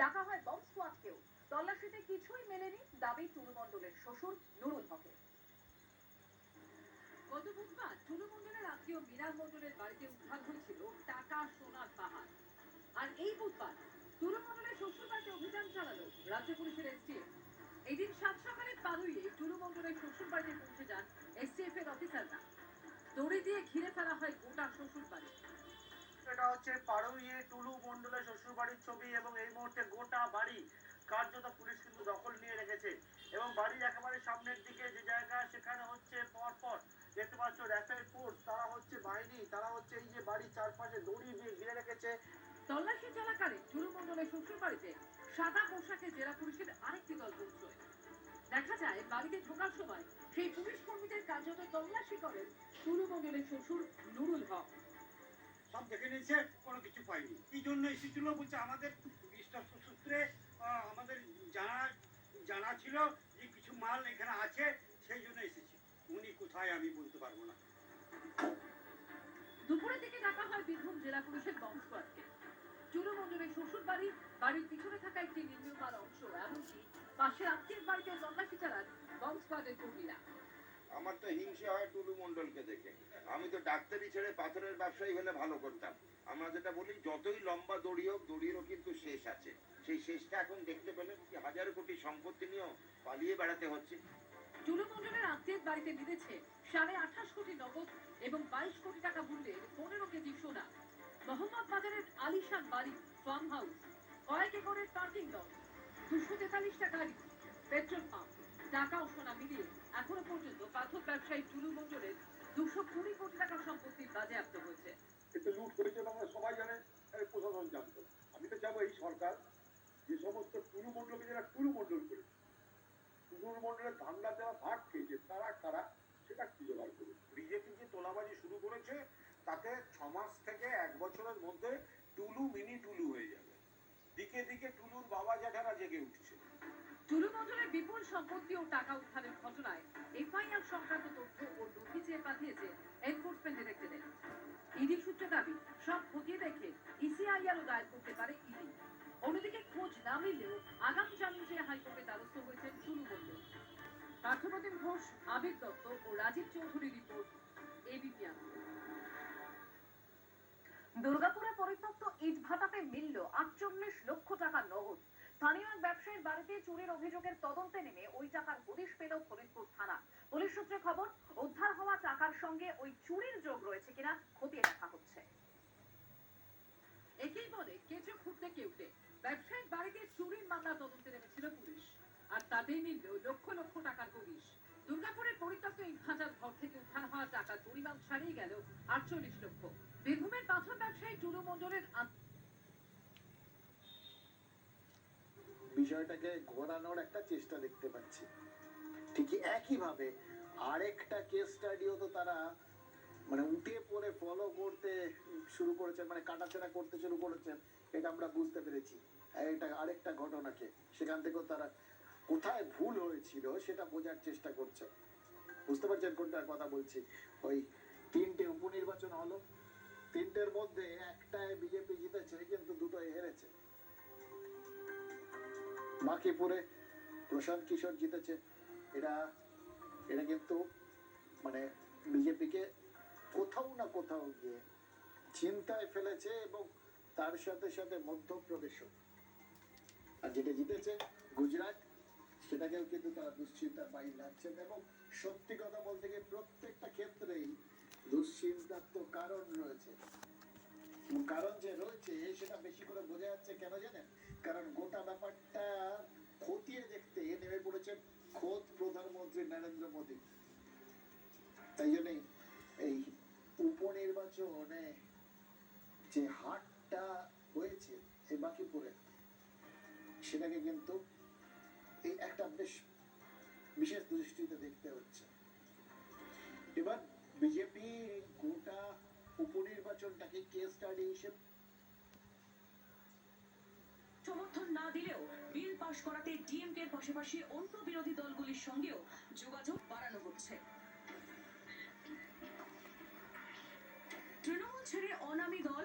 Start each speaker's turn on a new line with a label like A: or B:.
A: ডাকা হয় বম্ব স্কোয়াডকেও। তল্লাশিতে কিছুই মেলেনি, দাবি টুলু মণ্ডলের শ্বশুর নুরুল হকের।
B: গত বুধবার টুলু মণ্ডলের আত্মীয় মীরা মণ্ডলের বাড়িতে উদ্ধার হয়েছিল টাকা সোনার পাহাড়। আর এই বুধবার টুলু মণ্ডলের শ্বশুর বাড়িতে অভিযান চালালো রাজ্য পুলিশের এসটিএফ। এদিন সাত সকালে পারুইয়ে টুলু মণ্ডলের শ্বশুর বাড়িতে পৌঁছে যান এসটিএফ এর অফিসাররা। দড়ি দিয়ে ঘিরে ফেলা হয় গোটা শ্বশুর বাড়ি।
C: এটা হচ্ছে পাড়ুইয়ে টুলু মণ্ডলের শ্বশুর বাড়ির ছবি এবং এই মুহূর্তে গোটা বাড়ি কার্যত পুলিশ কিন্তু দখল নিয়ে রেখেছে এবং বাড়ির একেবারে সামনের দিকে যে জায়গা সেখানে হচ্ছে পরপর দেখতে পাচ্ছ র্যাপিড ফোর্স, তারা হচ্ছে বাহিনী, তারা হচ্ছে এই যে বাড়ির চারপাশে দড়ি দিয়ে ঘিরে রেখেছে।
B: তল্লাশি চলাকালে টুলু মণ্ডলের শ্বশুর বাড়িতে সাদা পোশাকে জেলা পুলিশের আরেকটি দল পৌঁছয়। দেখা যায় বাড়িতে ঢোকার সময় সেই পুলিশ কর্মীদের কার্যত তল্লাশি করেন টুলু মণ্ডলের শ্বশুর নুরুল হক।
D: সব দেখে নিয়েছে, কোনো কিছু পাইনি। এই জন্য এসেছিল, বলছে আমাদের বিশ্বস্ত সূত্রে আমাদের জানা ছিল যে কিছু মাল এখানে আছে, সেই জন্য এসেছি। উনি কোথায় আমি বলতে পারবো না।
B: দুপুরের দিকে ডাকা হয় বীরভূম জেলা পুলিশের বম্ব স্কোয়াডকে। টুলু মণ্ডলের শ্বশুর বাড়ির পিছনে থাকা একটি নির্মীয়মার অংশ, এমনকি পাশের আত্মীয়ের বাড়িতে তল্লাশি চালান বম্ব স্কোয়াডের কর্মীরা।
E: আমার তো হিংসে হয় টুলু মণ্ডলকে দেখে। আমি তো ডাক্তারি ছেড়ে পাথরের ব্যবসায়ী হলে ভালো করতাম। আমরা যেটা বলি, যতই লম্বা দড়ি হোক, দড়িরও কিন্তু শেষ আছে। সেই শেষটা এখন দেখতে পেলে কি হাজার কোটি সম্পত্তি নিয়েও পালিয়ে বেড়াতে হচ্ছে।
B: টুলু মণ্ডলের আত্মীয়ের বাড়িতে মিলেছে 28.5 কোটি নগদ এবং 22 কোটি টাকা মূল্যের 15 কেজি সোনা। মোহাম্মদ বাজারের আলিশান বাড়ি, ফার্ম হাউস, কয়েক একরের পার্কিং লট, 243টা গাড়ি, পেট্রোল পাম্প, টাকা ও সোনা মিলিয়ে এখনো পর্যন্ত পাথর ব্যবসায়ী টুলু মণ্ডলের 220 কোটি টাকা সম্পত্তি বাজেয়াপ্ত হয়েছে।
F: কিন্তু লুট করেছে বাংলা সবাই জানে, প্রশাসন জানতো। আমি তো চাবো এই সরকার যে সমস্ত টুলু মণ্ডলকে যারা টুলু মণ্ডল করে টুলু মণ্ডলের ধান্দা যারা ভাগ খেয়েছে তারা কারা সেটা খুঁজে বার করবে।
C: বিজেপি যে তোলাবাজি শুরু করেছে তাতে 6 মাস থেকে 1 বছরের মধ্যে টুলু মিনি টুলু হয়ে যাবে। দিকে দিকে টুলুর বাবা জ্যাঠারা জেগে উঠছে।
B: টুলু মণ্ডলের বিপুল সম্পত্তি ও টাকা উদ্ধারের ঘটনায় এফআইআর সংক্রান্ত তথ্য ও নথি চেয়ে পাঠিয়েছে এনফোর্সমেন্ট ডিরেক্টরেট। ইডি সূত্রে দাবি, সব খতিয়ে দেখে ইসিআইআরও দায়ের করতে পারে ইডি। অন্যদিকে খোঁজ না মিললেও আগামী জামিন চেয়ে হাইকোর্টে দ্বারস্থ হয়েছেন টুলু মণ্ডল। পার্থপ্রতিম ঘোষ, আবির দত্ত ও রাজীব চৌধুরী রিপোর্ট, এবিপি আনন্দ।
A: দুর্গাপুরে পরিত্যক্ত ইট ভাটাতে মিলল 48 লক্ষ টাকা নগদ। স্থানীয় এক ব্যবসায়ীর বাড়িতে চুরির অভিযোগের তদন্তে নেমে ওই টাকার হদিশ পেল ফরিদপুর থানা। পুলিশ সূত্রে খবর, উদ্ধার হওয়া টাকার সঙ্গে ওই চুরির যোগ রয়েছে কিনা খতিয়ে দেখা হচ্ছে।
B: একেই বলে কেঁচো খুঁড়তে কেউটে। ব্যবসায়ীর বাড়িতে চুরির মামলা তদন্তে নেমেছিল পুলিশ, আর তাতেই মিলল লক্ষ লক্ষ টাকার হদিশ। দুর্গাপুরের পরিত্যক্ত ইট ভাটার ঘর থেকে উদ্ধার হওয়া টাকার পরিমাণ ছাড়িয়ে গেল 48 লক্ষ। বীরভূমের পাথর ব্যবসায়ী টুলু মণ্ডলের
G: বিষয়টাকে ঘোরানোর একটা চেষ্টা দেখতে পাচ্ছি। ঠিকই একইভাবে আরেকটা কেস স্টাডিও তো তারা উঠে পড়ে ফলো করতে শুরু করেছেন, কাটাছেড়া করতে শুরু করেছেন। এটা আমরা বুঝতে পেরেছি। এটা আরেকটা ঘটনাকে সেখান থেকেও তারা কোথায় ভুল হয়েছিল সেটা বোঝার চেষ্টা করছে। বুঝতে পারছেন কোনটার কথা বলছি? ওই 3টে উপনির্বাচন হলো, 3টের মধ্যে একটায় বিজেপি জিতেছে কিন্তু 2টোয় হেরেছে। বাঁকিপুরে প্রশান্ত কিশোর জিতেছে। এটা কিন্তু বিজেপিকে কোথাও না কোথাও গিয়ে চিন্তায় ফেলেছে এবং তার সাথে সাথে মধ্যপ্রদেশও। আর যেটা জিতেছে গুজরাট, সেটাকেও কিন্তু তারা দুশ্চিন্তার বাইরে যাচ্ছেন। এবং সত্যি কথা বলতে গিয়ে প্রত্যেকটা ক্ষেত্রেই দুশ্চিন্তার তো কারণ রয়েছে। কারণ যে রয়েছে সেটা বেশি করে বোঝা যাচ্ছে কেন জানেন? কারণ গোটা ব্যাপারটা খতিয়ে দেখতে নেমে পড়েছেন খোদ প্রধানমন্ত্রী নরেন্দ্র মোদী। তাই জন্যই এই উপনির্বাচনে যে হারটা হয়েছে এই বাঁকিপুরে, সেটাকে কিন্তু এই একটা বেশ বিশেষ দৃষ্টিতে দেখতে হচ্ছে। এবার বিজেপি গোটা উপনির্বাচনটাকে কেস স্টাডি হিসেবে
H: সমর্থন না দিলেও বিল পাশ করাতে ডিএমকে এর পাশাপাশি অন্য বিরোধী দলগুলির সঙ্গেও যোগাযোগ বাড়ানো হচ্ছে। তৃণমূল ছেড়ে অনামী দল